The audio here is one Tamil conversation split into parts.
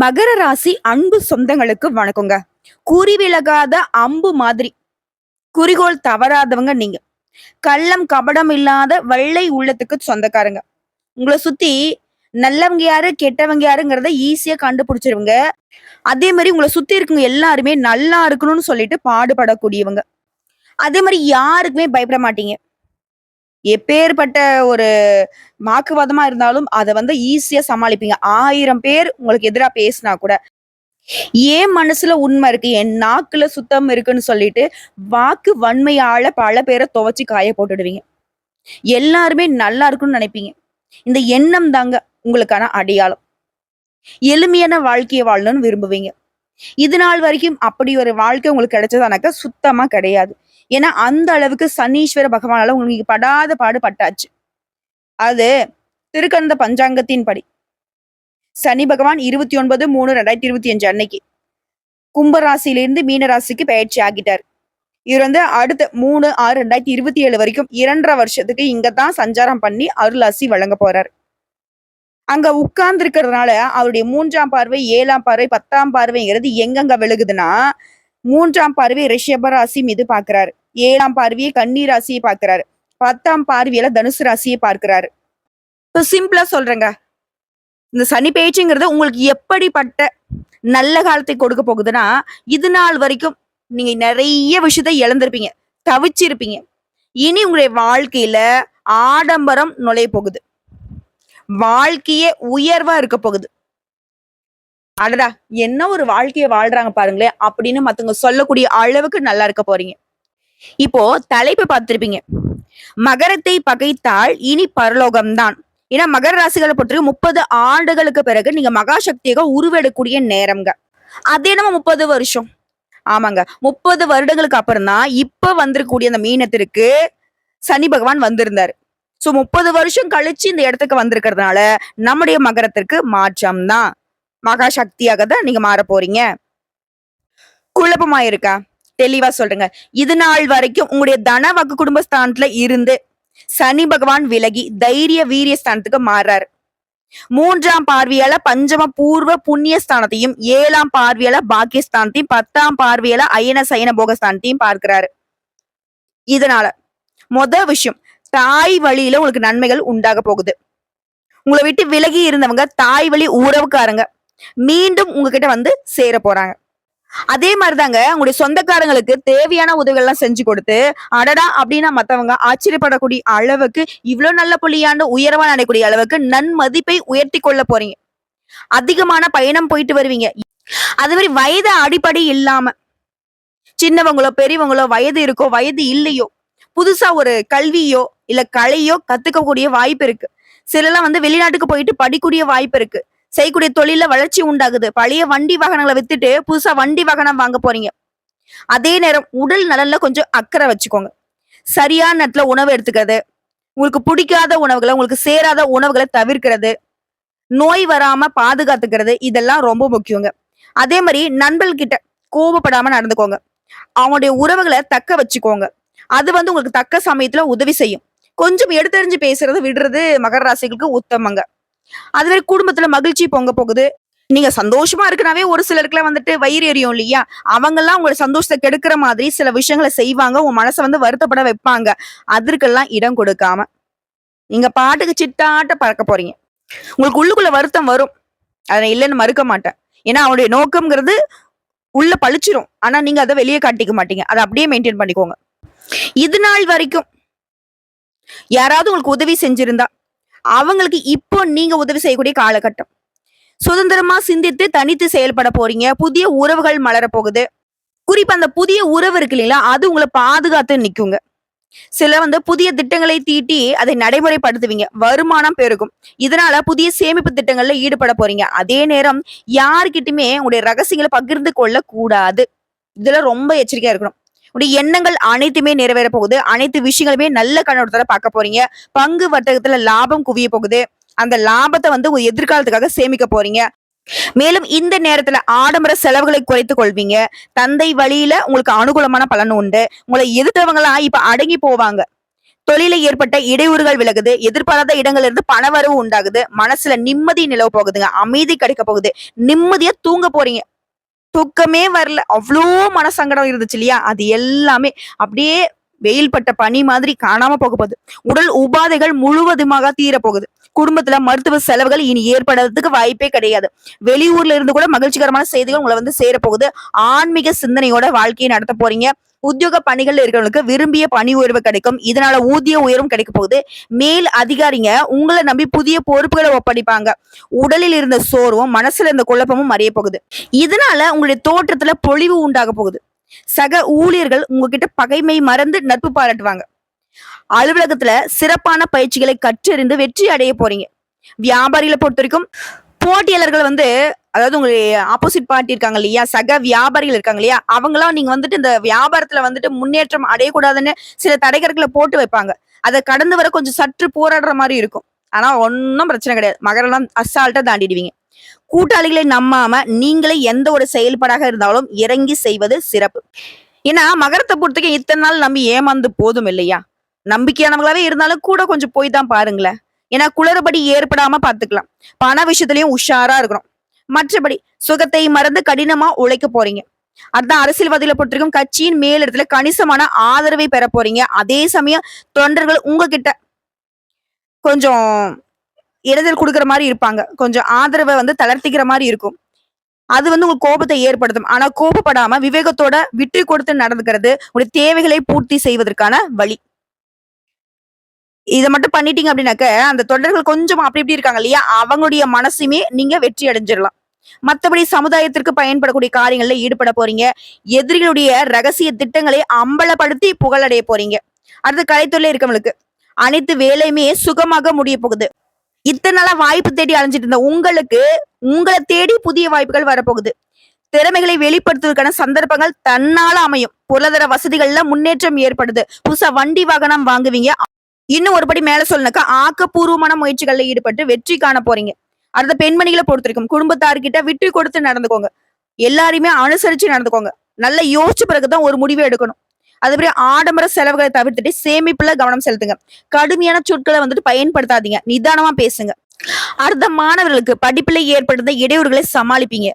மகர ராசி அன்பு சொந்தங்களுக்கு வணக்கங்க. குறி விலகாத அம்பு மாதிரி குறிக்கோள் தவறாதவங்க நீங்க. கள்ளம் கபடம் இல்லாத வெள்ளை உள்ளத்துக்கு சொந்தக்காரங்க. உங்களை சுத்தி நல்லவங்க யாரு கெட்டவங்க யாருங்கிறத ஈஸியா கண்டுபிடிச்சிருவங்க. அதே மாதிரி உங்களை சுத்தி இருக்கவங்க எல்லாருமே நல்லா இருக்கணும்னு சொல்லிட்டு பாடுபடக்கூடியவங்க. அதே மாதிரி யாருக்குமே பயப்பட மாட்டீங்க. எப்பேற்பட்ட ஒரு வாக்குவாதமா இருந்தாலும் அதை ஈஸியா சமாளிப்பீங்க. 1000 பேர் உங்களுக்கு எதிரா பேசினா கூட ஏன் மனசுல உண்மை இருக்கு, என் நாக்குல சுத்தம் இருக்குன்னு சொல்லிட்டு வாக்கு வன்மையால பல பேரை துவைச்சு காய போட்டுடுவீங்க. எல்லாருமே நல்லா இருக்கும்னு நினைப்பீங்க. இந்த எண்ணம் தாங்க உங்களுக்கான அடையாளம். எளிமையான வாழ்க்கையை வாழணும்னு விரும்புவீங்க. இது நாள் வரைக்கும் அப்படி ஒரு வாழ்க்கை உங்களுக்கு கிடைச்சதானாக்க சுத்தமா கிடையாது. ஏன்னா அந்த அளவுக்கு சனீஸ்வர பகவானால உங்களுக்கு படாத பாடு பட்டாச்சு. அது திருக்கந்த பஞ்சாங்கத்தின் படி சனி பகவான் 29/3/2025 அன்னைக்கு கும்பராசியிலிருந்து மீன ராசிக்கு பயிற்சி ஆகிட்டார். இவர் அடுத்த 3/6/2027 வரைக்கும் 2.5 வருஷத்துக்கு இங்கதான் சஞ்சாரம் பண்ணி அருளாசி வழங்க போறார். அங்க உட்கார்ந்து இருக்கிறதுனால அவருடைய 3ஆம் பார்வை, 7ஆம் பார்வை, 10ஆம் பார்வைங்கிறது எங்கெங்க விழுகுதுன்னா, 3ஆம் பார்வை ரிஷப ராசி மீது பாக்குறாரு, 7ஆம் பார்வையை கன்னி ராசியை பார்க்கிறாரு, 10ஆம் பார்வையில தனுசு ராசியை பார்க்கிறாரு. சிம்பிளா சொல்றேங்க, இந்த சனி பேச்சுங்கிறது உங்களுக்கு எப்படிப்பட்ட நல்ல காலத்தை கொடுக்க போகுதுன்னா, இது நாள் வரைக்கும் நீங்க நிறைய விஷயத்த இழந்திருப்பீங்க, தவிச்சிருப்பீங்க. இனி உங்களுடைய வாழ்க்கையில ஆடம்பரம் நுழைய போகுது. வாழ்க்கையே உயர்வா இருக்க போகுது. அடடா என்ன ஒரு வாழ்க்கையை வாழ்றாங்க பாருங்களேன் அப்படின்னு மத்தவங்க சொல்லக்கூடிய அளவுக்கு நல்லா இருக்க போறீங்க. இப்போ தலைப்பு பார்த்திருப்பீங்க, மகரத்தை பகைத்தால் இனி பரலோகம்தான். ஏன்னா மகர ராசிகளை பொறுத்த 30 ஆண்டுகளுக்கு பிறகு நீங்க மகாசக்தியாக உருவெடுக்கூடிய நேரம்ங்க. அதே நம்ம 30 வருஷம், ஆமாங்க 30 வருடங்களுக்கு அப்புறம் தான் இப்ப வந்திருக்கக்கூடிய அந்த மீனத்திற்கு சனி பகவான் வந்திருந்தாரு. சோ 30 வருஷம் கழிச்சு இந்த இடத்துக்கு வந்திருக்கிறதுனால நம்முடைய மகரத்திற்கு மாற்றம் தான், மகாசக்தியாக தான் நீங்க மாற போறீங்க. குழப்பமா இருக்கா? தெளிவா சொல்றேங்க. இது நாள் வரைக்கும் உங்களுடைய தன வாக்கு குடும்பஸ்தானத்துல இருந்து சனி பகவான் விலகி தைரிய வீரிய ஸ்தானத்துக்கு மாறாரு. 3ஆம் பார்வையால பஞ்சம பூர்வ புண்ணிய ஸ்தானத்தையும், 7ஆம் பார்வையால பாக்கியஸ்தானத்தையும், 10ஆம் பார்வையால அயன சயன போகஸ்தானத்தையும் பார்க்கிறாரு. இதனால விஷயம், தாய் வழியில உங்களுக்கு நன்மைகள் உண்டாக போகுது. உங்களை விட்டு விலகி இருந்தவங்க தாய் வழி உறவுக்காரங்க மீண்டும் உங்ககிட்ட சேர போறாங்க. அதே மாதிரிதாங்க உங்களுடைய சொந்தக்காரங்களுக்கு தேவையான உதவிகள் எல்லாம் செஞ்சு கொடுத்து அடடா அப்படின்னா மத்தவங்க ஆச்சரியப்படக்கூடிய அளவுக்கு, இவ்வளவு நல்ல புள்ளியாண்டு உயர்வா நினைக்கூடிய அளவுக்கு நன்மதிப்பை உயர்த்தி கொள்ள போறீங்க. அதிகமான பயணம் போயிட்டு வருவீங்க. அது மாதிரி வயது அடிப்படை இல்லாம சின்னவங்களோ பெரியவங்களோ, வயது இருக்கோ வயது இல்லையோ, புதுசா ஒரு கல்வியோ இல்ல கலையோ கத்துக்கக்கூடிய வாய்ப்பு இருக்கு. சிலர்லாம் வெளிநாட்டுக்கு போயிட்டு படிக்கூடிய வாய்ப்பு இருக்கு. செய்யக்கூடிய தொழில வளர்ச்சி உண்டாகுது. பழைய வண்டி வாகனங்களை வித்துட்டு புதுசா வண்டி வாகனம் வாங்க போறீங்க. அதே நேரம் உடல் நலன்ல கொஞ்சம் அக்கறை வச்சுக்கோங்க. சரியான நேரத்துல உணவு எடுத்துக்கிறது, உங்களுக்கு பிடிக்காத உணவுகளை, உங்களுக்கு சேராத உணவுகளை தவிர்க்கிறது, நோய் வராம பாதுகாத்துக்கிறது, இதெல்லாம் ரொம்ப முக்கியங்க. அதே மாதிரி நண்பர்கிட்ட கோபப்படாம நடந்துக்கோங்க. அவங்களுடைய உறவுகளை தக்க வச்சுக்கோங்க. அது உங்களுக்கு தக்க சமயத்துல உதவி செய்யும். கொஞ்சம் எடுத்தறிஞ்சு பேசுறது விடுறது மகர ராசிகளுக்கு உத்தமங்க. அது மாதிரி குடும்பத்துல மகிழ்ச்சி பொங்க போகுது. நீங்க சந்தோஷமா இருக்கனாவே ஒரு சிலருக்குலாம் வயிறு எரியும் இல்லையா, அவங்க எல்லாம் உங்களோட சந்தோஷத்தை கெடுக்கிற மாதிரி சில விஷயங்களை செய்வாங்க. உங்க மனசை வருத்தப்பட வைப்பாங்க. அதற்கெல்லாம் இடம் கொடுக்காம நீங்க பாட்டுக்கு சிட்டாட்ட பறக்க போறீங்க. உங்களுக்கு உள்ளுக்குள்ள வருத்தம் வரும், அதை இல்லைன்னு மறுக்க மாட்டேன். ஏன்னா அவனுடைய நோக்கம்ங்கிறது உள்ள பழிச்சிரும். ஆனா நீங்க அதை வெளியே காட்டிக்க மாட்டீங்க. அதை அப்படியே மெயின்டைன் பண்ணிக்கோங்க. இது நாள் வரைக்கும் யாராவது உங்களுக்கு உதவி செஞ்சிருந்தா அவங்களுக்கு இப்போ நீங்க உதவி செய்யக்கூடிய காலகட்டம். சுதந்திரமா சிந்தித்து தனித்து செயல்பட போறீங்க. புதிய உறவுகள் மலர போகுது. குறிப்பா அந்த புதிய உறவு இருக்கு இல்லைங்களா, அது உங்களை பாதுகாத்து நிக்குங்க. சில புதிய திட்டங்களை தீட்டி அதை நடைமுறைப்படுத்துவீங்க. வருமானம் பெருகும். இதனால புதிய சேமிப்பு திட்டங்கள்ல ஈடுபட போறீங்க. அதே நேரம் யாருக்கிட்டுமே உங்களுடைய ரகசியங்களை பகிர்ந்து கொள்ள கூடாது. இதுல ரொம்ப எச்சரிக்கையா இருக்கணும். உடைய எண்ணங்கள் அனைத்துமே நிறைவேற போகுது. அனைத்து விஷயங்களுமே நல்ல கண்ணோட்டத்துல பார்க்க போறீங்க. பங்கு வர்த்தகத்துல லாபம் குவிய போகுது. அந்த லாபத்தை உங்க எதிர்காலத்துக்காக சேமிக்க போறீங்க. மேலும் இந்த நேரத்துல ஆடம்பர செலவுகளை குறைத்துக் கொள்வீங்க. தந்தை வழியில உங்களுக்கு அனுகூலமான பலன் உண்டு. உங்களை எதிர்த்தவங்க எல்லாம் இப்ப அடங்கி போவாங்க. தொழில ஏற்பட்ட இடையூறுகள் விலகுது. எதிர்பாராத இடங்கள்ல இருந்து பணவரவு உண்டாகுது. மனசுல நிம்மதி நிலவ போகுதுங்க. அமைதி கிடைக்க போகுது. நிம்மதியா தூங்க போறீங்க. தூக்கமே வரல. அவ்ளோ மனசங்கடம் இருந்துச்சு இல்லையா? அது எல்லாமே அப்படியே வெயில் பட்ட பனி மாதிரி காணாம போக போகுது. உடல் உபாதைகள் முழுவதுமாக தீரப்போகுது. குடும்பத்துல மருத்துவ செலவுகள் இனி ஏற்படுறதுக்கு வாய்ப்பே கிடையாது. வெளியூர்ல இருந்து கூட மகிழ்ச்சிகரமான செய்திகள் உங்களை வந்து சேரப்போகுது. ஆன்மீக சிந்தனையோட வாழ்க்கையை நடத்த போறீங்க. உத்தியோக பணிகள்ல இருக்கிறவங்களுக்கு விரும்பிய பணி உயர்வு கிடைக்கும். இதனால ஊதிய உயர்வும் கிடைக்க போகுது. மேல் அதிகாரிங்க உங்களை நம்பி புதிய பொறுப்புகளை ஒப்படைப்பாங்க. உடலில் இருந்த சோர்வும் மனசுல இருந்த குழப்பமும் மறைய போகுது. இதனால உங்களுடைய தோற்றத்துல பொலிவு உண்டாக போகுது. சக ஊழியர்கள் உங்ககிட்ட பகைமை மறந்து நட்பு பாராட்டுவாங்க. அலுவலகத்துல சிறப்பான பயிற்சிகளை கற்றறிந்து வெற்றி அடைய போறீங்க. வியாபாரிகளை பொறுத்த வரைக்கும் போட்டியாளர்கள் வந்து அதாவது உங்களுடைய ஆப்போசிட் பார்ட்டி இருக்காங்க இல்லையா, சக வியாபாரிகள் இருக்காங்க இல்லையா, அவங்களாம் நீங்க வந்துட்டு இந்த வியாபாரத்துல வந்துட்டு முன்னேற்றம் அடையக்கூடாதுன்னு சில தடைகற்களை போட்டு வைப்பாங்க. அதை கடந்து வர கொஞ்சம் சற்று போராடுற மாதிரி இருக்கும். ஆனா ஒன்னும் பிரச்சனை கிடையாது. மகரெல்லாம் அசால்ட்டா தாண்டிடுவீங்க. கூட்டாளிகளை நம்பாம நீங்களே எந்த ஒரு செயல்பாடாக இருந்தாலும் இறங்கி செய்வது சிறப்பு. ஏன்னா மகரத்தை பொறுத்தவரைக்கும் இத்தனை நாள் நம்பி ஏமாந்து போதும் இல்லையா? நம்பிக்கையானவங்களாவே இருந்தாலும் கூட கொஞ்சம் போய் தான் பாருங்களேன். ஏன்னா குளறுபடி ஏற்படாம பாத்துக்கலாம். பண விஷயத்திலயும் உஷாரா இருக்கணும். மற்றபடி சுகத்தை மறந்து கடினமா உழைக்க போறீங்க. அதான் அரசியல்வாதிகளை பொறுத்திருக்கும் கட்சியின் மேலிடத்துல கணிசமான ஆதரவை பெற போறீங்க. அதே சமயம் தொண்டர்கள் உங்ககிட்ட கொஞ்சம் இடைஞ்சல் கொடுக்குற மாதிரி இருப்பாங்க. கொஞ்சம் ஆதரவை வந்து தளர்த்திக்கிற மாதிரி இருக்கும். அது வந்து உங்க கோபத்தை ஏற்படுத்தும். ஆனா கோபப்படாம விவேகத்தோட விட்டு கொடுத்து நடந்துக்கிறது உங்களுடைய தேவைகளை பூர்த்தி செய்வதற்கான வழி. இத மட்டும் பண்ணிட்டீங்க அப்படின்னாக்க, அந்த தொண்டர்கள் கொஞ்சம் அப்படி இப்படி இருக்காங்க இல்லையா? அவங்களுடைய மனசுமே நீங்க வெற்றி அடைஞ்சிடலாம். மத்தபடி சமுதாயத்திற்கு பயன்படக்கூடிய காரியங்கள்ல ஈடுபட போறீங்க. எதிரிகளுடைய ரகசிய திட்டங்களை அம்பலப்படுத்தி புகழடைய போறீங்க. அடுத்து கலைத்துறையில இருக்கவங்களுக்கு அனைத்து வேலையுமே சுகமாக முடிய போகுது. இத்தனை நாளா வாய்ப்பு தேடி அலைஞ்சிட்டு இருந்த உங்களுக்கு உங்களை தேடி புதிய வாய்ப்புகள் வரப்போகுது. திறமைகளை வெளிப்படுத்துவதற்கான சந்தர்ப்பங்கள் தன்னால அமையும். பொருளாதார வசதிகள்ல முன்னேற்றம் ஏற்படுது. புதுசா வண்டி வாகனம் வாங்குவீங்க. இன்னும் ஒரு படி மேல சொல்லனாக்கா ஆக்கப்பூர்வமான முயற்சிகள்ல ஈடுபட்டு வெற்றி காண போறீங்க. அடுத்த பெண்மணிகளை பொறுத்திருக்கும் குடும்பத்தார்கிட்ட விட்டு கொடுத்து நடந்துக்கோங்க. எல்லாரையுமே அனுசரிச்சு நடந்துக்கோங்க. நல்லா யோசிச்ச பிறகுதான் ஒரு முடிவை எடுக்கணும். அதுபடி ஆடம்பர செலவுகளை தவிர்த்துட்டு சேமிப்புல கவனம் செலுத்துங்க. கடுமையான சொற்களை வந்துட்டு பயன்படுத்தாதீங்க. நிதானமா பேசுங்க. அடுத்த மாணவர்களுக்கு படிப்புல ஏற்படுத்த இடையூறுகளை சமாளிப்பீங்க.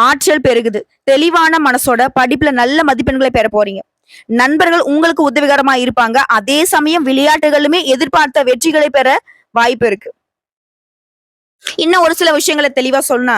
ஆற்றல் பெருகுது. தெளிவான மனசோட படிப்புல நல்ல மதிப்பெண்களை பெற போறீங்க. நண்பர்கள் உங்களுக்கு உதவிகரமா இருப்பாங்க. அதே சமயம் விளையாட்டுகளுமே எதிர்பார்த்த வெற்றிகளை பெற வாய்ப்பு இருக்கு. இன்னும் ஒரு சில விஷயங்களை தெளிவா சொன்னா,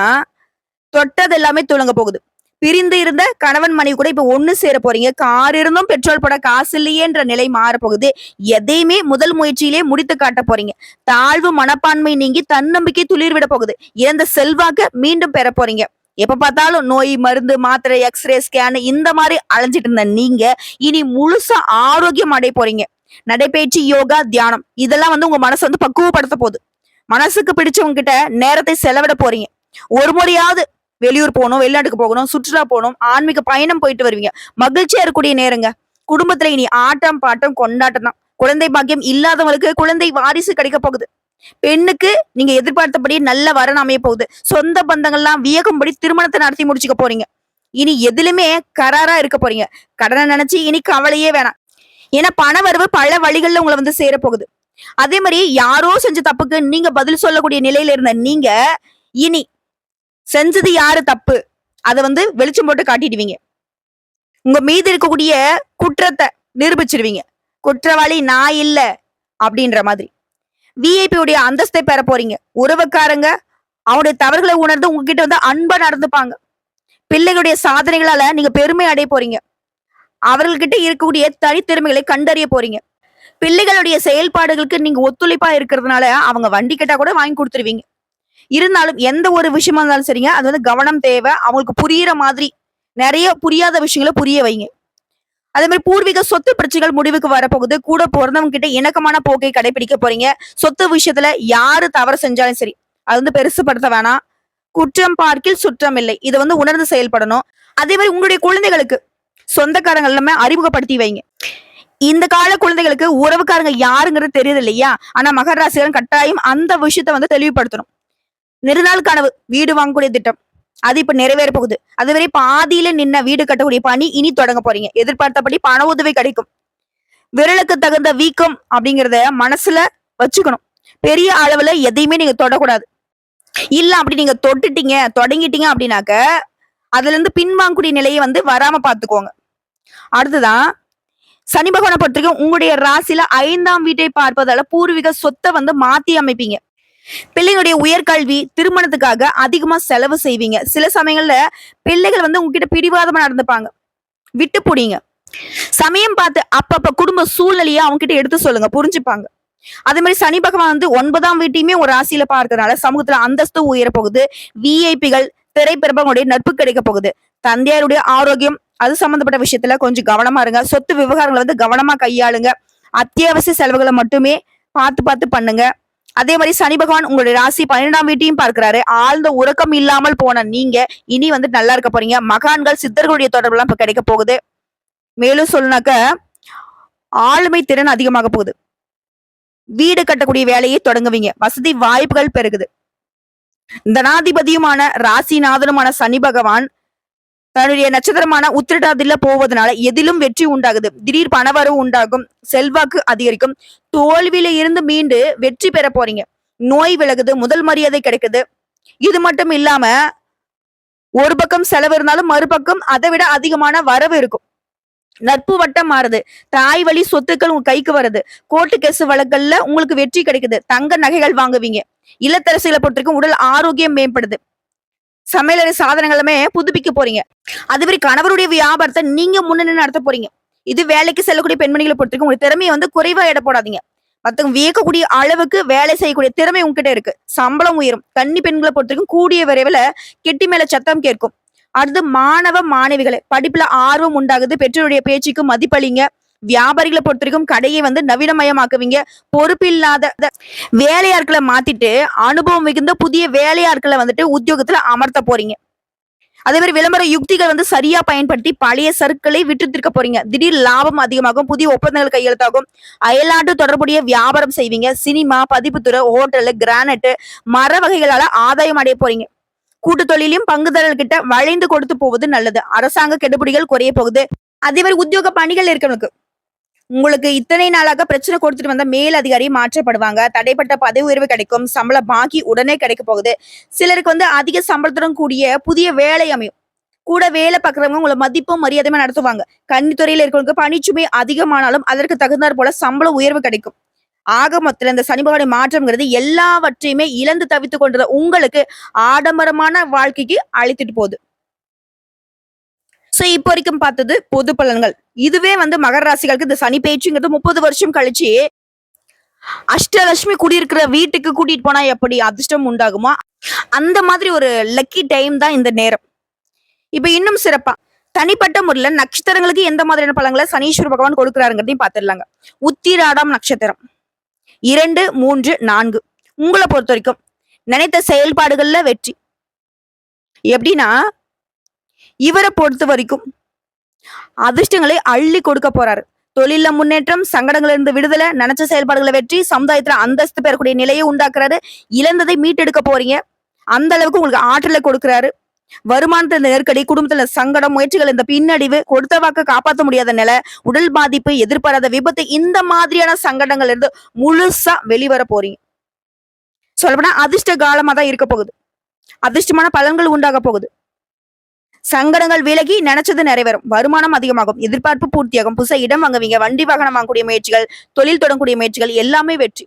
தொட்டது எல்லாமே துலங்க போகுது. பிரிந்து இருந்த கணவன் மனைவி கூட இப்ப ஒண்ணு சேர போறீங்க. கார் இருந்தும் பெட்ரோல் போட காசு இல்லையேன்ற நிலை மாற போகுது. எதையுமே முதல் முயற்சியிலே முடித்து காட்ட போறீங்க. தாழ்வு மனப்பான்மை நீங்கி தன்னம்பிக்கை துளிர் விட போகுது. இழந்த செல்வாக்க மீண்டும் பெற போறீங்க. எப்ப பார்த்தாலும் நோய் மருந்து மாத்திரை எக்ஸ்ரே ஸ்கேன் இந்த மாதிரி அலைஞ்சிட்டு இருந்த நீங்க இனி முழுசா ஆரோக்கியம் அடைய போறீங்க. நடைபயிற்சி யோகா தியானம் இதெல்லாம் வந்து உங்க மனசு வந்து பக்குவப்படுத்த போகுது. மனசுக்கு பிடிச்சவங்க கிட்ட நேரத்தை செலவிட போறீங்க. ஒரு முறையாவது வெளியூர் போகணும், வெளிநாட்டுக்கு போகணும், சுற்றுலா போகணும், ஆன்மீக பயணம் போயிட்டு வருவீங்க. மகிழ்ச்சியா இருக்கக்கூடிய நேரங்க. குடும்பத்துல இனி ஆட்டம் பாட்டம் கொண்டாட்டம் தான். குழந்தை பாக்கியம் இல்லாதவங்களுக்கு குழந்தை வாரிசு கிடைக்க போகுது. பெண்ணுக்கு நீங்க எதிர்பார்த்தபடி நல்ல வரன் அமைய போகுது. சொந்த பந்தங்கள்லாம் வியக்கும்படி திருமணத்தை நடத்தி முடிச்சுக்க போறீங்க. இனி எதிலுமே கராரா இருக்க போறீங்க. கடனை நினைச்சு இனி கவலையே வேணாம். ஏன்னா பண வரவு பல வழிகள்ல உங்களை வந்து சேர போகுது. அதே மாதிரி யாரோ செஞ்ச தப்புக்கு நீங்க பதில் சொல்லக்கூடிய நிலையில இருந்த நீங்க இனி செஞ்சது யாரு தப்பு அதை வந்து வெளிச்சம் போட்டு காட்டிடுவீங்க. உங்க மீது இருக்கக்கூடிய குற்றத்தை நிரூபிச்சிருவீங்க. குற்றவாளி நான் இல்ல அப்படின்ற மாதிரி விஐபி உடைய அந்தஸ்தை பெற போறீங்க. உறவுக்காரங்க அவருடைய தவறுகளை உணர்ந்து உங்ககிட்ட வந்து அன்பா நடந்துப்பாங்க. பிள்ளைகளுடைய சாதனைகளால நீங்க பெருமை அடைய போறீங்க. அவர்கள்கிட்ட இருக்கக்கூடிய தனித்திறமைகளை கண்டறிய போறீங்க. பிள்ளைகளுடைய செயல்பாடுகளுக்கு நீங்க ஒத்துழைப்பா இருக்கிறதுனால அவங்க வண்டி கேட்டா கூட வாங்கி கொடுத்துருவீங்க. இருந்தாலும் எந்த ஒரு விஷயமா இருந்தாலும் சரிங்க, அது வந்து கவனம் தேவை. அவங்களுக்கு புரியுற மாதிரி நிறைய புரியாத விஷயங்களை புரிய வைங்க. அதே மாதிரி பூர்வீக சொத்து பிரச்சனைகள் முடிவுக்கு வரப்போகுது. கூட பிறந்தவங்க கிட்ட இணக்கமான போக்கை கடைபிடிக்க போறீங்க. சொத்து விஷயத்துல யாரு தவறு செஞ்சாலும் சரி அது வந்து பெருசுப்படுத்த வேணாம். குற்றம் பார்க்கில் சுற்றம் இல்லை. இதை வந்து உணர்ந்து செயல்படணும். அதே மாதிரி உங்களுடைய குழந்தைகளுக்கு சொந்தக்காரங்க எல்லாமே அறிமுகப்படுத்தி வைங்க. இந்த கால குழந்தைகளுக்கு உறவுக்காரங்க யாருங்கிறது தெரியுது இல்லையா? ஆனா மகர ராசிகள் கட்டாயம் அந்த விஷயத்த வந்து தெளிவுபடுத்தணும். நெடுநாள் கனவு வீடு வாங்கக்கூடிய திட்டம் அது இப்ப நிறைவேற போகுது. அதுவரை பாதியில நின்ன வீடு கட்டக்கூடிய பணி இனி தொடங்க போறீங்க. எதிர்பார்த்தபடி பண உதவி கிடைக்கும். விரலுக்கு தகுந்த வீக்கம் அப்படிங்கறத மனசுல வச்சுக்கணும். பெரிய அளவுல எதையுமே நீங்க தொடக்கூடாது. இல்ல அப்படி நீங்க தொட்டுட்டீங்க, தொடங்கிட்டீங்க அப்படின்னாக்க, அதுல இருந்து பின்வாங்கக்கூடிய நிலையை வந்து வராம பாத்துக்கோங்க. அடுத்ததான் சனி பகவானை பொறுத்தவரைக்கும் உங்களுடைய ராசியில 5ஆம் வீட்டை பார்ப்பதால பூர்வீக சொத்தை வந்து மாத்தி அமைப்பீங்க. பிள்ளைகளுடைய உயர்கல்வி, திருமணத்துக்காக அதிகமா செலவு செய்வீங்க. சில சமயங்கள்ல பிள்ளைகள் வந்து உங்ககிட்ட பிடிவாதமா நடந்துப்பாங்க. விட்டு புடிங்க. சமயம் பார்த்து அப்பப்ப குடும்ப சூழ்நிலையை அவங்க கிட்ட எடுத்து சொல்லுங்க, புரிஞ்சுப்பாங்க. அதே மாதிரி சனி பகவான் வந்து 9ஆம் வீட்டையுமே ஒரு ராசியில பார்க்கறதுனால சமூகத்துல அந்தஸ்து உயர போகுது. விஐபிகள், திரைப்பிரபங்களுடைய நட்பு கிடைக்க போகுது. தந்தையாருடைய ஆரோக்கியம் அது சம்பந்தப்பட்ட விஷயத்துல கொஞ்சம் கவனமா இருங்க. சொத்து விவகாரங்களை வந்து கவனமா கையாளுங்க. அத்தியாவசிய செலவுகளை மட்டுமே பார்த்து பார்த்து பண்ணுங்க. அதே மாதிரி சனி பகவான் உங்களுடைய ராசி 12ஆம் வீட்டையும் பார்க்கிறாரு. ஆழ்ந்த உறக்கம் இல்லாமல் போன நீங்க இனி வந்து நல்லா இருக்க போறீங்க. மகான்கள், சித்தர்களுடைய தொடர்பு எல்லாம் இப்ப கிடைக்க போகுது. மேலும் சொல்லுனாக்க ஆளுமை திறன் அதிகமாக போகுது. வீடு கட்டக்கூடிய வேலையை தொடங்குவீங்க. வசதி வாய்ப்புகள் பெருகுது. தனாதிபதியுமான ராசிநாதனுமான சனி பகவான் தன்னுடைய நட்சத்திரமான உத்திரட்டாதில போவதனால எதிலும் வெற்றி உண்டாகுது. திடீர் பணவரவு உண்டாகும். செல்வாக்கு அதிகரிக்கும். தோல்வியில இருந்து மீண்டு வெற்றி பெற போறீங்க. நோய் விலகுது. முதல் மரியாதை கிடைக்குது. இது மட்டும் இல்லாம ஒரு பக்கம் செலவு இருந்தாலும் மறுபக்கம் அதை விட அதிகமான வரவு இருக்கும். நட்பு வட்டம் மாறுது. தாய் வழி சொத்துக்கள் உங்க கைக்கு வருது. கோர்ட்டு கேஸ் வழக்கல்ல உங்களுக்கு வெற்றி கிடைக்குது. தங்க நகைகள் வாங்குவீங்க. இல்லத்தரசிகளை பொறுத்திருக்கும் உடல் ஆரோக்கியம் மேம்படுது. சமையலறை சாதனங்களுமே புதுப்பிக்க போறீங்க. அது மாதிரி கணவருடைய வியாபாரத்தை நீங்க முன்னணி நடத்த போறீங்க. இது வேலைக்கு செல்லக்கூடிய பெண்மணிகளை பொறுத்திருக்கும் உங்க திறமையை வந்து குறைவா எடை போடாதீங்க. மத்தவங்க வியக்கக்கூடிய அளவுக்கு வேலை செய்யக்கூடிய திறமை உங்ககிட்ட இருக்கு. சம்பளம் உயரும். கன்னி பெண்களை பொறுத்திருக்கும் கூடிய விரைவில் கெட்டி மேல சத்தம் கேட்கும். அடுத்து மாணவ மாணவிகளை படிப்புல ஆர்வம் உண்டாகுது. பெற்றோருடைய பேச்சுக்கு மதிப்பளிங்க. வியாபாரிகளை பொறுத்தவரைக்கும் கடையை வந்து நவீனமயமாக்குவீங்க. பொறுப்பில்லாத வேலையாட்களை மாத்திட்டு அனுபவம் மிகுந்த புதிய வேலையாட்களை வந்துட்டு உத்தியோகத்துல அமர்த்த போறீங்க. அதே மாதிரி விளம்பர யுக்திகள் வந்து சரியா பயன்படுத்தி பழைய சருட்களை விட்டு திருக்க போறீங்க. திடீர் லாபம் அதிகமாகும். புதிய ஒப்பந்தங்கள் கையெழுத்தாகும். அயல்நாட்டு தொடர்புடைய வியாபாரம் செய்வீங்க. சினிமா, பதிப்புத்துறை, ஹோட்டல், கிரானைட், மர வகைகளால ஆதாயம் அடைய போறீங்க. கூட்டு தொழிலையும் பங்குதாரர்கிட்ட வளைந்து கொடுத்து போவது நல்லது. அரசாங்க கெடுபிடிகள் குறைய போகுது. அதே மாதிரி உத்தியோக பணிகள் இருக்கவங்களுக்கு உங்களுக்கு இத்தனை நாளாக பிரச்சனை கொடுத்துட்டு வந்த மேல் அதிகாரி மாற்றப்படுவாங்க. தடைப்பட்ட பதவி உயர்வு கிடைக்கும். சம்பள பாக்கி உடனே கிடைக்க போகுது. சிலருக்கு வந்து அதிக சம்பளத்துடன் கூடிய புதிய வேலை அமையும். கூட வேலை பார்க்கறவங்க உங்களை மதிப்பும் மரியாதையுமா நடத்துவாங்க. கன்னித்துறையில இருக்கிறவங்களுக்கு பணிச்சுமை அதிகமானாலும் அதற்கு தகுந்தாற் போல சம்பள உயர்வு கிடைக்கும். ஆக மொத்தத்துல இந்த சனி பகவானுடைய மாற்றம்ங்கிறது எல்லாவற்றையுமே இழந்து தவித்துக் கொண்டது உங்களுக்கு ஆடம்பரமான வாழ்க்கைக்கு அழைத்துட்டு போகுது. சோ இப்போ வரைக்கும் பார்த்தது பொது பலன்கள். இதுவே வந்து மகர ராசிகளுக்கு இந்த சனி பேச்சுங்கிறது 30 வருஷம் கழிச்சு அஷ்டலட்சுமி குடியிருக்கிற வீட்டுக்கு கூட்டிட்டு போனா எப்படி அதிர்ஷ்டம் உண்டாகுமா, அந்த மாதிரி ஒரு லக்கி டைம் தான் இந்த நேரம். இப்ப இன்னும் சிறப்பா தனிப்பட்ட முறையில நட்சத்திரங்களுக்கு எந்த மாதிரியான பலன்களை சனீஸ்வர பகவான் கொடுக்குறாருங்கிறதையும் பார்த்துடலாங்க. உத்திராடம் நட்சத்திரம் 2, 3, 4 உங்களை பொறுத்த வரைக்கும் நினைத்த செயல்பாடுகள்ல வெற்றி. எப்படின்னா இவரை பொறுத்த வரைக்கும் அதிர்ஷ்டங்களை அள்ளி கொடுக்க போறாரு. தொழில முன்னேற்றம், சங்கடங்கள் இருந்து விடுதலை, நினைச்ச செயல்பாடுகளை வெற்றி, சமுதாயத்துல அந்தஸ்து பெறக்கூடிய நிலையை உண்டாக்குறாரு. இழந்ததை மீட்டெடுக்க போறீங்க. அந்த அளவுக்கு உங்களுக்கு ஆற்றலை கொடுக்கிறாரு. வருமானத்துல நெருக்கடி, குடும்பத்துல சங்கடம், முயற்சிகள், இந்த பின்னடைவு, கொடுத்த வாக்க காப்பாற்ற முடியாத நிலை, உடல் பாதிப்பு, எதிர்பாராத விபத்து, இந்த மாதிரியான சங்கடங்கள் இருந்து முழுசா வெளிவர போறீங்க. சொல்லப்போனா அதிர்ஷ்ட காலமா தான் இருக்க போகுது. அதிர்ஷ்டமான பலன்கள் உண்டாக போகுது. சங்கடங்கள் விலகி நினைச்சது நிறைவேறும். வருமானம் அதிகமாகும். எதிர்பார்ப்பு பூர்த்தியாகும். புதுசா இடம் வாங்குவீங்க. வண்டி வாகனம் வாங்கக்கூடிய முயற்சிகள், தொழில் தொடங்கக்கூடிய முயற்சிகள் எல்லாமே வெற்றி.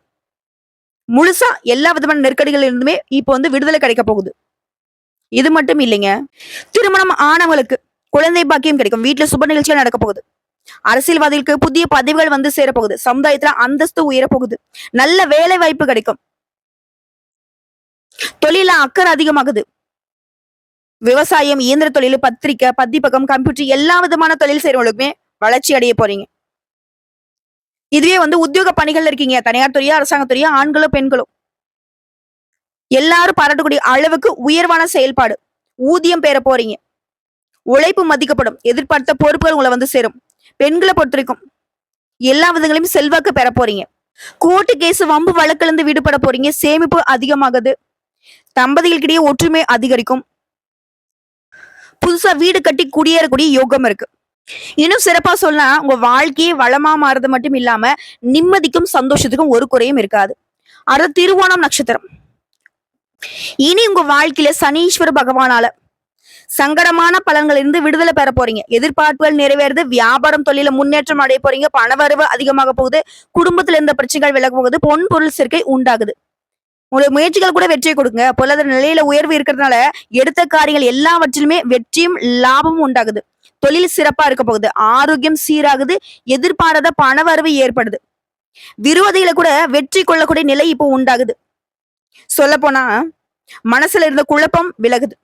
முழுசா எல்லா விதமான நெருக்கடிகள் இருந்துமே இப்போ வந்து விடுதலை கிடைக்க போகுது. இது மட்டும் இல்லைங்க, திருமணம் ஆனவங்களுக்கு குழந்தை பாக்கியம் கிடைக்கும். வீட்டுல சுப நிகழ்ச்சிகள் நடக்க போகுது. அரசியல்வாதிகளுக்கு புதிய பதவிகள் வந்து சேரப்போகுது. சமுதாயத்துல அந்தஸ்து உயர போகுது. நல்ல வேலை வாய்ப்பு கிடைக்கும். தொழில அக்கறை அதிகமாகுது. விவசாயம், இயந்திர தொழில், பத்திரிக்கை, பதிப்பகம், கம்ப்யூட்டர் எல்லா விதமான தொழில் செய்யறவங்களுக்குமே வளர்ச்சி அடைய போறீங்க. இதுவே வந்து உத்தியோக பணிகள் இருக்கீங்க, தனியார் துறையா, அரசாங்க துறையா, ஆண்களோ பெண்களோ எல்லாரும் பாராட்டக்கூடிய அளவுக்கு உயர்வான செயல்பாடு, ஊதியம் பெற போறீங்க. உழைப்பு மதிக்கப்படும். எதிர்பார்த்த பொறுப்புகள் உங்களை வந்து சேரும். பெண்களை பொறுத்திருக்கும் எல்லா விதங்களையும் செல்வாக்கு பெற போறீங்க. கோர்ட்டு கேஸ், வம்பு வழக்கிலிருந்து விடுபட போறீங்க. சேமிப்பு அதிகமாகுது. தம்பதிகளுக்கிடையே ஒற்றுமை அதிகரிக்கும். புதுசா வீடு கட்டி குடியேறக்கூடிய யோகம் இருக்கு. இன்னும் சிறப்பா சொல்லலாம், உங்க வாழ்க்கையே வளமா மாறுறது மட்டும் இல்லாம நிம்மதிக்கும் சந்தோஷத்துக்கும் ஒரு குறையும் இருக்காது. அடுத்து திருவோணம் நட்சத்திரம். இனி உங்க வாழ்க்கையில சனீஸ்வர பகவானால சங்கடமான பலன்கள் இருந்து விடுதலை பெற போறீங்க. எதிர்பார்ப்புகள் நிறைவேறுது, வியாபாரம் தொழில முன்னேற்றம் அடைய போறீங்க, பணவரவு அதிகமாக போகுது, குடும்பத்துல இருந்த பிரச்சனைகள் விலக போகுது, பொன் பொருள் சேர்க்கை உண்டாகுது. உங்களுடைய முயற்சிகள் கூட வெற்றியை கொடுங்க. பொருளாதார நிலையில உயர்வு இருக்கிறதுனால எடுத்த காரியங்கள் எல்லாவற்றிலுமே வெற்றியும் லாபமும் உண்டாகுது. தொழில் சிறப்பா இருக்க போகுது, ஆரோக்கியம் சீராகுது, எதிர்பாராத பணவரவு ஏற்படுது. விரோதிகளை கூட வெற்றி கொள்ளக்கூடிய நிலை இப்போ உண்டாகுது. சொல்ல போனா மனசுல இருந்த குழப்பம் விலகுது,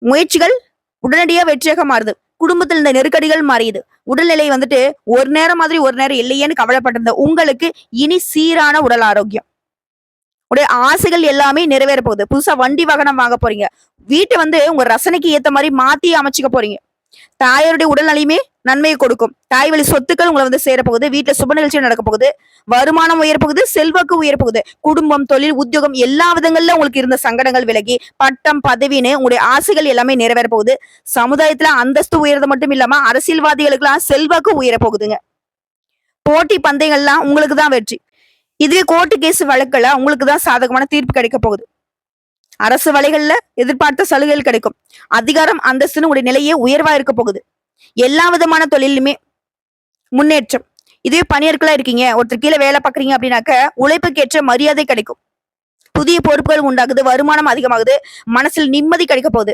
முயற்சிகள் உடனடியா வெற்றியாக மாறுது, குடும்பத்தில் இந்த நெருக்கடிகள் மாறியுது, உடல்நிலை வந்துட்டு ஒரு நேரம் மாதிரி ஒரு நேரம் இல்லையேன்னு கவலைப்பட்டிருந்த உங்களுக்கு இனி சீரான உடல் ஆரோக்கியம், உடைய ஆசைகள் எல்லாமே நிறைவேற போகுது. புதுசா வண்டி வாகனம் வாங்க போறீங்க, வீட்டை வந்து உங்க ரசனைக்கு ஏத்த மாதிரி மாத்தி அமைச்சுக்க போறீங்க. தாயாருடைய உடல் நலியுமே நன்மையை கொடுக்கும். தாய் வழி சொத்துக்கள் உங்களை வந்து சேரப்போகுது, வீட்டுல சுப நிகழ்ச்சி நடக்க போகுது, வருமானம் உயர போகுது, செல்வாக்கு உயர போகுது, குடும்பம் தொழில் உத்தியோகம் எல்லா விதங்கள்ல உங்களுக்கு இருந்த சங்கடங்கள் விலகி பட்டம் பதவின்னு உங்களுடைய ஆசைகள் எல்லாமே நிறைவேற போகுது. சமுதாயத்துல அந்தஸ்து உயர்றது மட்டும் இல்லாம அரசியல்வாதிகளுக்கு எல்லாம் செல்வாக்கு உயர போகுதுங்க. போட்டி பந்தயங்கள்லாம் உங்களுக்கு தான் வெற்றி. இதுவே கோர்ட்டு கேஸ் வழக்குல உங்களுக்கு தான் சாதகமான தீர்ப்பு கிடைக்க போகுது. அரசு வலைகள்ல எதிர்பார்த்த சலுகைகள் கிடைக்கும். அதிகாரம் அந்தஸ்துன்னு உடைய நிலையே உயர்வா இருக்க போகுது. எல்லா விதமான தொழிலுமே முன்னேற்றம். இதுவே பணியாட்களா இருக்கீங்க, ஒருத்தர் கீழே வேலை பாக்குறீங்க அப்படின்னாக்க உழைப்புக்கேற்ற மரியாதை கிடைக்கும், புதிய பொறுப்புகள் உண்டாகுது, வருமானம் அதிகமாகுது, மனசில் நிம்மதி கிடைக்க போகுது.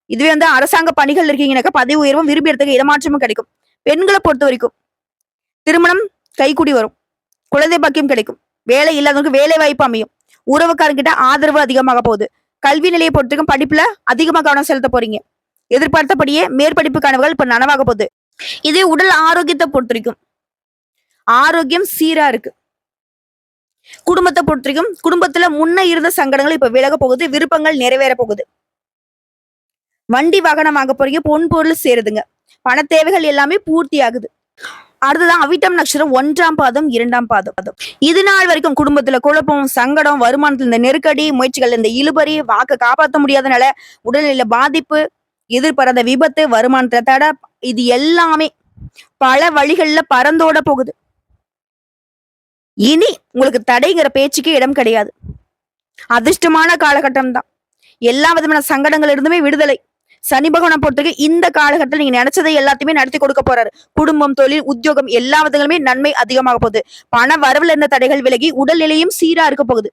இதுவே வந்து அரசாங்க பணிகள் இருக்கீங்கன்னாக்க பதவி உயர்வும் விரும்பி இடத்துக்கு இடமாற்றமும் கிடைக்கும். பெண்களை பொறுத்த வரைக்கும் திருமணம் கைக்கூடி வரும், குழந்தை பாக்கியம் கிடைக்கும், வேலை இல்லாதவங்களுக்கு வேலை வாய்ப்பு அமையும், உறவுக்காரங்கிட்ட ஆதரவு அதிகமாக போகுது. கல்வி நிலையை பொறுத்திருக்கும் படிப்புல அதிகமாக கவனம் செலுத்த போறீங்க. எதிர்பார்த்தபடியே மேற்படிப்பு கனவுகள் இப்ப நனவாக போகுது. இதே உடல் ஆரோக்கியத்தை பொறுத்திருக்கும் ஆரோக்கியம் சீரா இருக்கு. குடும்பத்தை பொறுத்திருக்கும் குடும்பத்துல முன்ன இருந்த சங்கடங்கள் இப்ப விலக போகுது, விருப்பங்கள் நிறைவேற போகுது. வண்டி வாகனம் வாங்க போறீங்க, பொன் பொருள் சேருதுங்க, பண தேவைகள் எல்லாமே பூர்த்தி ஆகுது. அடுத்ததான் அவிட்டம் நட்சத்திரம் 1ஆம் பாதம் 2ஆம் பாதம். இது நாள் வரைக்கும் குடும்பத்துல குழப்பம் சங்கடம், வருமானத்துல இந்த நெருக்கடி, முயற்சிகள் இந்த இழுபறி, வாக்க காப்பாற்ற முடியாதனால உடல்நிலை பாதிப்பு, எதிர்பாராத விபத்து, வருமானத்துல தடை, இது எல்லாமே பல வழிகள்ல பறந்தோட போகுது. இனி உங்களுக்கு தடைங்கிற பேச்சுக்கே இடம் கிடையாது. அதிர்ஷ்டமான காலகட்டம் தான். எல்லா விதமான சங்கடங்கள் இருந்துமே விடுதலை. சனி பகவானை பொறுத்தவரைக்கும் இந்த காலகட்டத்தில் நீங்க நினைச்சதை எல்லாத்தையுமே நடத்தி கொடுக்க போறாரு. குடும்பம் தொழில் உத்தியோகம் எல்லா விதங்களுமே நன்மை அதிகமாக போகுது. பண வரவுல இருந்த தடைகள் விலகி உடல்நிலையும் சீரா இருக்க போகுது.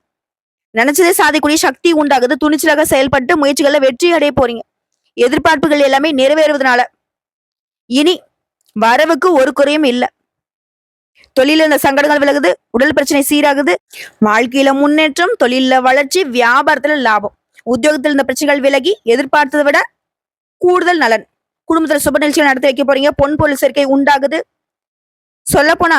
நினைச்சதே சாதிக்கூடிய சக்தி உண்டாகுது. துணிச்சலாக செயல்பட்டு முயற்சிகள்ல வெற்றி அடைய போறீங்க. எதிர்பார்ப்புகள் எல்லாமே நிறைவேறுவதனால இனி வரவுக்கு ஒரு குறையும் இல்ல. தொழில இந்த சங்கடங்கள் விலகுது, உடல் பிரச்சனை சீராகுது, வாழ்க்கையில முன்னேற்றம், தொழில வளர்ச்சி, வியாபாரத்துல லாபம், உத்தியோகத்தில் இந்த பிரச்சனைகள் விலகி எதிர்பார்த்ததை விட கூடுதல் நலன், குடும்பத்துல சுப நிகழ்ச்சிகள் நடத்தி வைக்க போறீங்க, பொன் பொருள் சேர்க்கை உண்டாகுது. சொல்ல போனா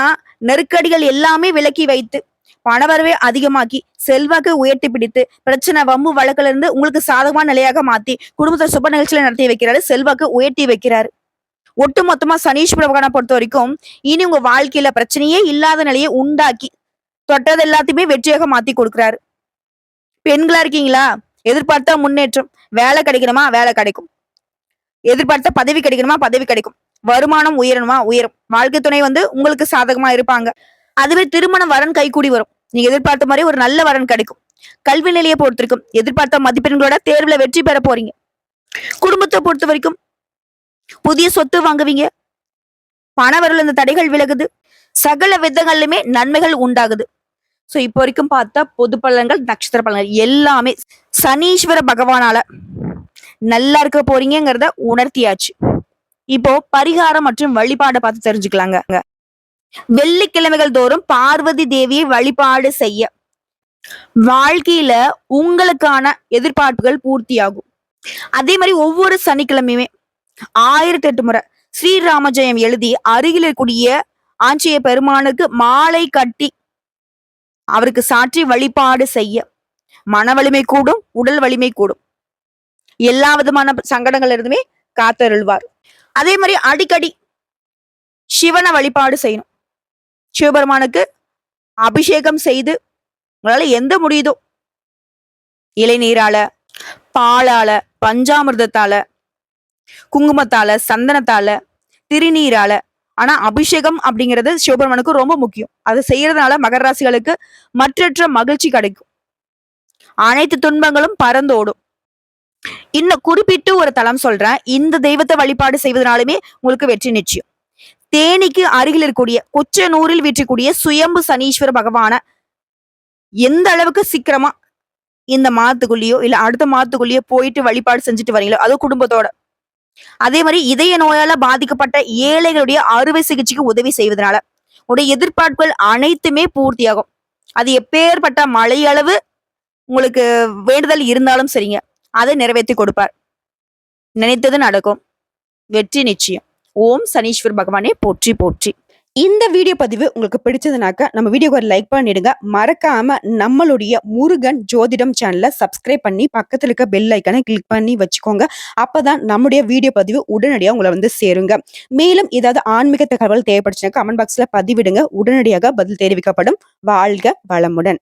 நெருக்கடிகள் எல்லாமே விலக்கி வைத்து பணவரவை அதிகமாக்கி செல்வாக்கு உயர்த்தி பிடித்து பிரச்சனை வம்பு வழக்குல இருந்து உங்களுக்கு சாதகமான நிலையாக மாத்தி குடும்பத்துல சுப நிகழ்ச்சிகளை நடத்தி வைக்கிறாரு, செல்வாக்கு உயர்த்தி வைக்கிறாரு. ஒட்டு மொத்தமா சனீஸ்வர பகவானை பொறுத்த வரைக்கும் இனி உங்க வாழ்க்கையில பிரச்சனையே இல்லாத நிலையை உண்டாக்கி தொட்டது எல்லாத்தையுமே வெற்றியாக மாத்தி கொடுக்கிறாரு. பெண்களா இருக்கீங்களா, எதிர்பார்த்தா முன்னேற்றம், வேலை கிடைக்கணுமா வேலை கிடைக்கும், எதிர்பார்த்த பதவி கிடைக்கணுமா பதவி கிடைக்கும், வருமானம் உயரணுமா உயரும், வாழ்க்கை துணை வந்து உங்களுக்கு சாதகமா இருப்பாங்க. அதுவே திருமண வரன் கைகூடி வரும், நீங்க எதிர்பார்த்த மாதிரி ஒரு நல்ல வரன் கிடைக்கும். கல்வி நிலையை பொறுத்திருக்கும் எதிர்பார்த்த மதிப்பெண்களோட தேர்வுல வெற்றி பெற போறீங்க. குடும்பத்தை பொறுத்த வரைக்கும் புதிய சொத்து வாங்குவீங்க, பண வரல இந்த தடைகள் விலகுது, சகல விதங்களிலுமே நன்மைகள் உண்டாகுது. சோ இப்போ வரைக்கும் பார்த்தா பொது பலன்கள் நட்சத்திர பலன்கள் எல்லாமே சனீஸ்வர பகவானால நல்லா இருக்க போறீங்கிறத உணர்த்தியாச்சு. இப்போ பரிகாரம் மற்றும் வழிபாடை பார்த்து தெரிஞ்சுக்கலாங்க. வெள்ளிக்கிழமைகள் தோறும் பார்வதி தேவியை வழிபாடு செய்ய வாழ்க்கையில உங்களுக்கான எதிர்பார்ப்புகள் பூர்த்தியாகும். அதே மாதிரி ஒவ்வொரு சனிக்கிழமையுமே 1008 முறை ஸ்ரீராம ஜெயம் எழுதி அருகில் இருக்கக்கூடிய ஆஞ்சநேய பெருமானுக்கு மாலை கட்டி அவருக்கு சாற்றி வழிபாடு செய்ய மன வலிமை கூடும், உடல் வலிமை கூடும், எல்லா விதமான சங்கடங்கள் இருந்துமே காத்தருள்வார். அதே மாதிரி அடிக்கடி சிவனை வழிபாடு செய்யணும். சிவபெருமானுக்கு அபிஷேகம் செய்து உங்களால எந்த முடியுதோ இளைநீரால, பாலால, பஞ்சாமிர்தத்தால, குங்குமத்தால, சந்தனத்தால, திருநீரால. ஆனா அபிஷேகம் அப்படிங்கிறது சிவபெருமானுக்கு ரொம்ப முக்கியம். அதை செய்யறதுனால மகர ராசிகளுக்கு மற்றற்ற மகிழ்ச்சி கிடைக்கும். அனைத்து துன்பங்களும் பறந்தோடும். இன்னும் குறிப்பிட்டு ஒரு தலம் சொல்றேன். இந்த தெய்வத்தை வழிபாடு செய்வதனாலுமே உங்களுக்கு வெற்றி நிச்சயம். தேனிக்கு அருகில் இருக்கக்கூடிய கொச்சனூரில் வீற்றக்கூடிய சுயம்பு சனீஸ்வர பகவான எந்த அளவுக்கு சீக்கிரமா இந்த மாதத்துக்குள்ளேயோ இல்ல அடுத்த மாதத்துக்குள்ளேயோ போயிட்டு வழிபாடு செஞ்சுட்டு வரீங்களோ, அதுவும் குடும்பத்தோட. அதே மாதிரி இதய நோயால பாதிக்கப்பட்ட ஏழைகளுடைய அறுவை சிகிச்சைக்கு உதவி செய்வதனால உடைய எதிர்பார்ப்புகள் அனைத்துமே பூர்த்தியாகும். அது எப்பேற்பட்ட மழையளவு உங்களுக்கு வேண்டுதல் இருந்தாலும் சரிங்க, அதை நிறைவேற்றி கொடுப்பார். நினைத்தது நடக்கும். வெற்றி நிச்சயம். ஓம் சனீஸ்வர் பகவானே போற்றி போற்றி. இந்த வீடியோ பதிவு உங்களுக்கு பிடிச்சதுனாக்க நம்ம வீடியோக்கு ஒரு லைக் பண்ணிடுங்க. மறக்காம நம்மளுடைய முருகன் ஜோதிடம் சேனலை சப்ஸ்கிரைப் பண்ணி பக்கத்துல இருக்க பெல் ஐக்கனை கிளிக் பண்ணி வச்சுக்கோங்க. அப்பதான் நம்முடைய வீடியோ பதிவு உடனடியாக உங்களை வந்து சேருங்க. மேலும் ஏதாவது ஆன்மீக தகவல் தேவைப்படுச்சுன்னா கமெண்ட் பாக்ஸ்ல பதிவிடுங்க. உடனடியாக பதில் தெரிவிக்கப்படும். வாழ்க வளமுடன்.